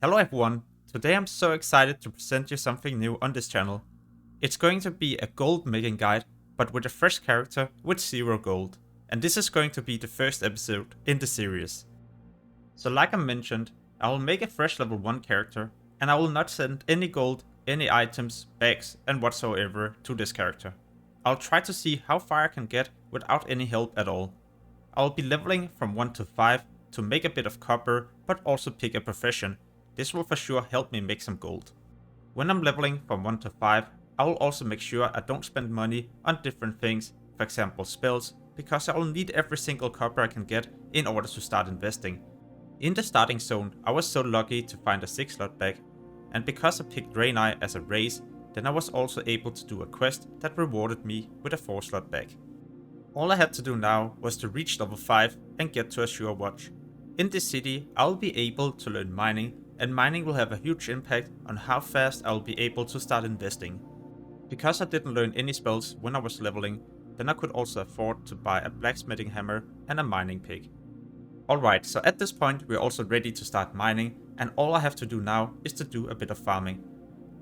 Hello everyone, today I'm so excited to present you something new on this channel. It's going to be a gold making guide, but with a fresh character with 0 gold. And this is going to be the first episode in the series. So like I mentioned, I will make a fresh level 1 character, and I will not send any gold, any items, bags and whatsoever to this character. I'll try to see how far I can get without any help at all. I'll be leveling from 1 to 5 to make a bit of copper, but also pick a profession. This will for sure help me make some gold. When I'm leveling from 1 to 5, I will also make sure I don't spend money on different things, for example spells, because I will need every single copper I can get in order to start investing. In the starting zone, I was so lucky to find a 6 slot bag, and because I picked Draenei as a race, then I was also able to do a quest that rewarded me with a 4 slot bag. All I had to do now was to reach level 5 and get to a sure watch. In this city, I will be able to learn mining, and mining will have a huge impact on how fast I will be able to start investing. Because I didn't learn any spells when I was leveling, then I could also afford to buy a blacksmithing hammer and a mining pick. Alright, so at this point we're also ready to start mining, and all I have to do now is to do a bit of farming.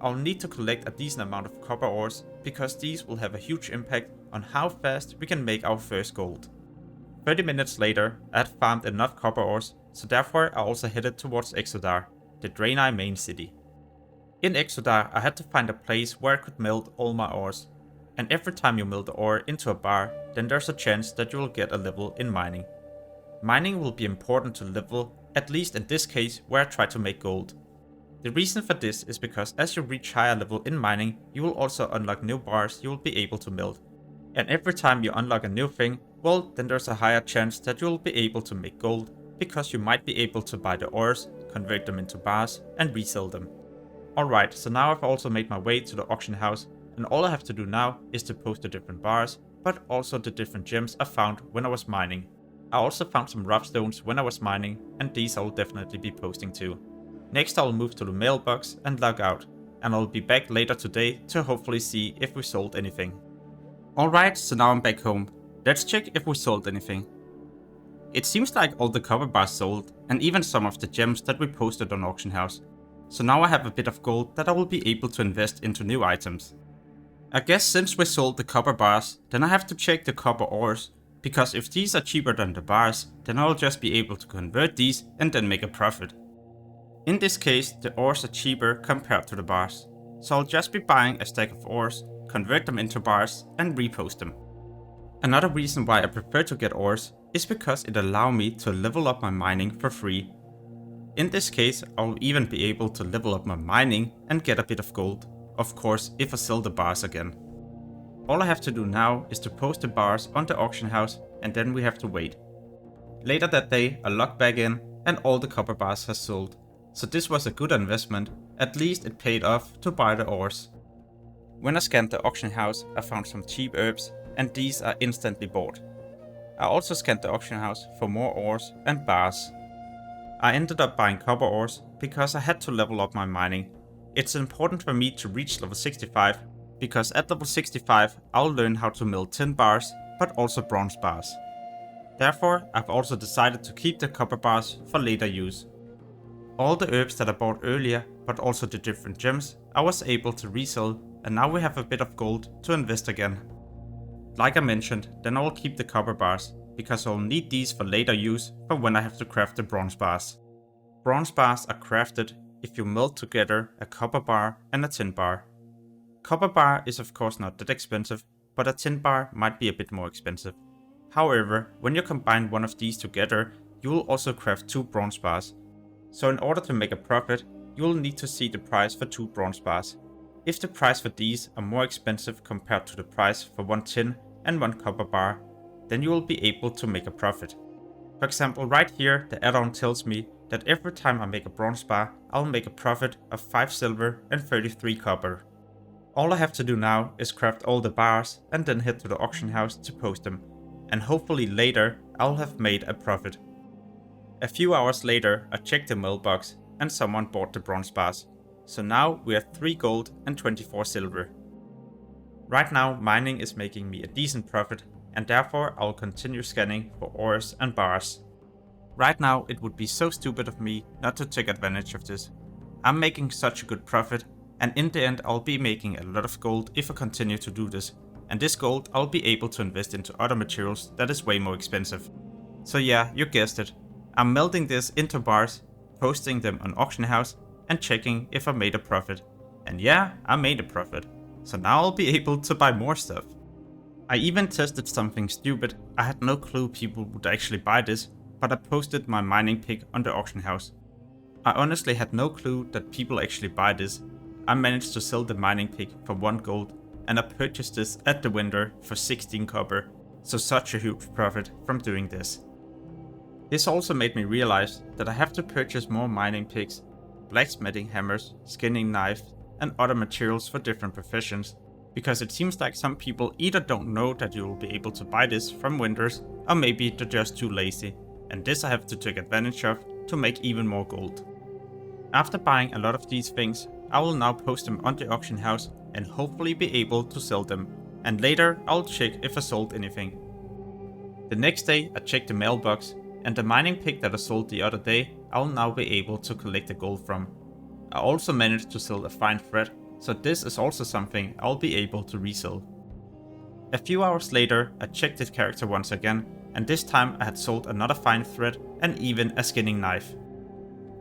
I'll need to collect a decent amount of copper ores, because these will have a huge impact on how fast we can make our first gold. 30 minutes later, I had farmed enough copper ores, so therefore I also headed towards Exodar, the Draenei main city. In Exodar, I had to find a place where I could melt all my ores, and every time you melt the ore into a bar, then there's a chance that you will get a level in mining. Mining will be important to level, at least in this case where I try to make gold. The reason for this is because as you reach higher level in mining, you will also unlock new bars you will be able to melt. And every time you unlock a new thing, well, then there's a higher chance that you will be able to make gold, because you might be able to buy the ores, convert them into bars and resell them. Alright, so now I've also made my way to the auction house, and all I have to do now is to post the different bars, but also the different gems I found when I was mining. I also found some rough stones when I was mining, and these I will definitely be posting too. Next I will move to the mailbox and log out, and I'll be back later today to hopefully see if we sold anything. Alright, so now I'm back home. Let's check if we sold anything. It seems like all the copper bars sold, and even some of the gems that we posted on auction house. So now I have a bit of gold that I will be able to invest into new items. I guess since we sold the copper bars, then I have to check the copper ores, because if these are cheaper than the bars, then I'll just be able to convert these and then make a profit. In this case, the ores are cheaper compared to the bars, so I'll just be buying a stack of ores, convert them into bars and repost them. Another reason why I prefer to get ores is because it allows me to level up my mining for free. In this case, I'll even be able to level up my mining and get a bit of gold, of course if I sell the bars again. All I have to do now is to post the bars on the auction house, and then we have to wait. Later that day I logged back in and all the copper bars has sold, so this was a good investment, at least it paid off to buy the ores. When I scanned the auction house, I found some cheap herbs, and these are instantly bought. I also scanned the auction house for more ores and bars. I ended up buying copper ores because I had to level up my mining. It's important for me to reach level 65, because at level 65 I'll learn how to mill tin bars, but also bronze bars. Therefore, I've also decided to keep the copper bars for later use. All the herbs that I bought earlier, but also the different gems, I was able to resell, and now we have a bit of gold to invest again. Like I mentioned, then I will keep the copper bars, because I will need these for later use for when I have to craft the bronze bars. Bronze bars are crafted if you melt together a copper bar and a tin bar. Copper bar is of course not that expensive, but a tin bar might be a bit more expensive. However, when you combine one of these together, you will also craft 2 bronze bars. So in order to make a profit, you will need to see the price for 2 bronze bars. If the price for these are more expensive compared to the price for 1 tin and 1 copper bar, then you will be able to make a profit. For example, right here the add-on tells me that every time I make a bronze bar, I'll make a profit of 5 silver and 33 copper. All I have to do now is craft all the bars and then head to the auction house to post them, and hopefully later I'll have made a profit. A few hours later I checked the mailbox and someone bought the bronze bars, so now we have 3 gold and 24 silver. Right now mining is making me a decent profit, and therefore I'll continue scanning for ores and bars. Right now it would be so stupid of me not to take advantage of this, I'm making such a good profit, and in the end I'll be making a lot of gold if I continue to do this, and this gold I'll be able to invest into other materials that is way more expensive. So yeah, you guessed it, I'm melting this into bars, posting them on auction house, and checking if I made a profit. And yeah, I made a profit, so now I'll be able to buy more stuff. I even tested something stupid. I had no clue people would actually buy this, but I posted my mining pick on the auction house. I honestly had no clue that people actually buy this. I managed to sell the mining pick for 1 gold, and I purchased this at the vendor for 16 copper, so such a huge profit from doing this. This also made me realize that I have to purchase more mining picks, blacksmithing hammers, skinning knives, and other materials for different professions, because it seems like some people either don't know that you will be able to buy this from vendors, or maybe they're just too lazy, and this I have to take advantage of to make even more gold. After buying a lot of these things, I will now post them on the auction house and hopefully be able to sell them, and later I'll check if I sold anything. The next day I checked the mailbox, and the mining pick that I sold the other day I'll now be able to collect the gold from. I also managed to sell a fine thread, so this is also something I'll be able to resell. A few hours later I checked the character once again, and this time I had sold another fine thread and even a skinning knife.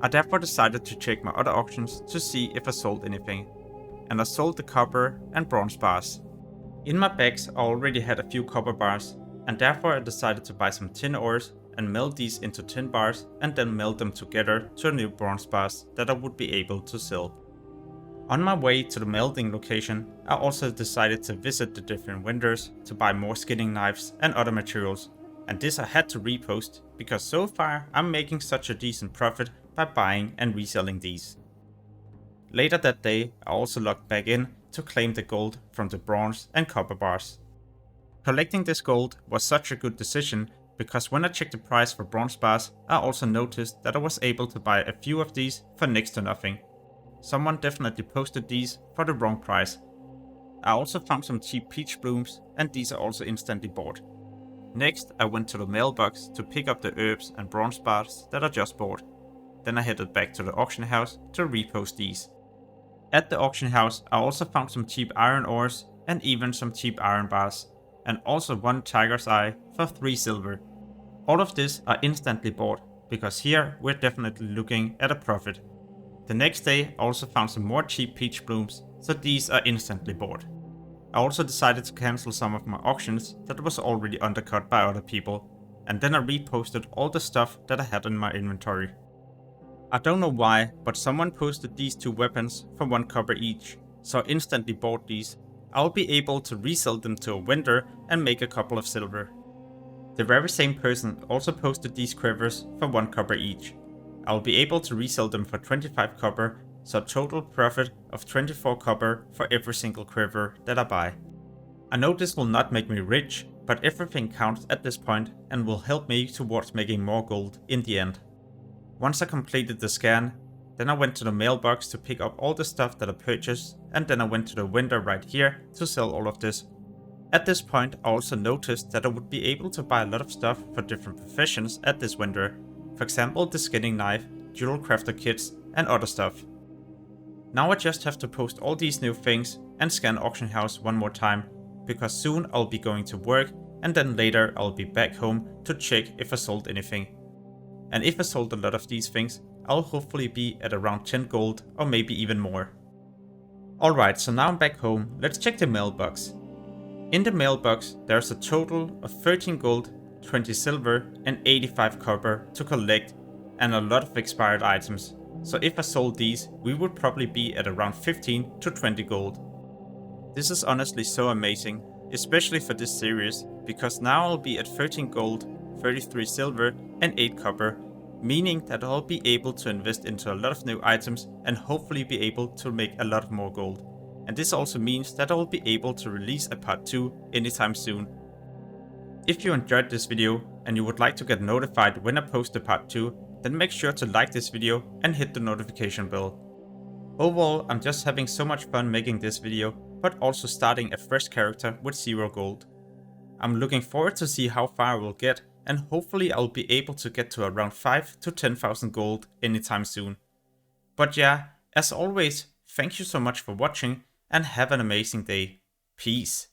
I therefore decided to check my other auctions to see if I sold anything, and I sold the copper and bronze bars. In my bags I already had a few copper bars, and therefore I decided to buy some tin ores and melt these into tin bars and then melt them together to new bronze bars that I would be able to sell. On my way to the melting location, I also decided to visit the different vendors to buy more skinning knives and other materials, and this I had to repost because so far I'm making such a decent profit by buying and reselling these. Later that day I also logged back in to claim the gold from the bronze and copper bars. Collecting this gold was such a good decision because when I checked the price for bronze bars, I also noticed that I was able to buy a few of these for next to nothing. Someone definitely posted these for the wrong price. I also found some cheap peach blooms, and these are also instantly bought. Next I went to the mailbox to pick up the herbs and bronze bars that I just bought. Then I headed back to the auction house to repost these. At the auction house I also found some cheap iron ores and even some cheap iron bars, and also 1 tiger's eye for 3 silver. All of this are instantly bought, because here we're definitely looking at a profit. The next day I also found some more cheap peach blooms, so these are instantly bought. I also decided to cancel some of my auctions that was already undercut by other people, and then I reposted all the stuff that I had in my inventory. I don't know why, but someone posted these 2 weapons for 1 copper each, so I instantly bought these. I'll be able to resell them to a vendor and make a couple of silver. The very same person also posted these quivers for 1 copper each. I'll be able to resell them for 25 copper, so a total profit of 24 copper for every single quiver that I buy. I know this will not make me rich, but everything counts at this point and will help me towards making more gold in the end. Once I completed the scan, then I went to the mailbox to pick up all the stuff that I purchased, and then I went to the vendor right here to sell all of this. At this point I also noticed that I would be able to buy a lot of stuff for different professions at this vendor. For example, the skinning knife, jewel crafter kits, and other stuff. Now I just have to post all these new things and scan auction house one more time, because soon I'll be going to work, and then later I'll be back home to check if I sold anything. And if I sold a lot of these things, I'll hopefully be at around 10 gold or maybe even more. Alright, so now I'm back home, let's check the mailbox. In the mailbox there's a total of 13 gold, 20 silver and 85 copper to collect, and a lot of expired items. So if I sold these, we would probably be at around 15 to 20 gold. This is honestly so amazing, especially for this series, because now I'll be at 13 gold, 33 silver and 8 copper, meaning that I'll be able to invest into a lot of new items and hopefully be able to make a lot more gold. And this also means that I will be able to release a part 2 anytime soon. If you enjoyed this video and you would like to get notified when I post the part 2, then make sure to like this video and hit the notification bell. Overall, I'm just having so much fun making this video, but also starting a fresh character with 0 gold. I'm looking forward to see how far I will get, and hopefully I'll be able to get to around 5 to 10,000 gold anytime soon. But yeah, As always, thank you so much for watching and have an amazing day. Peace.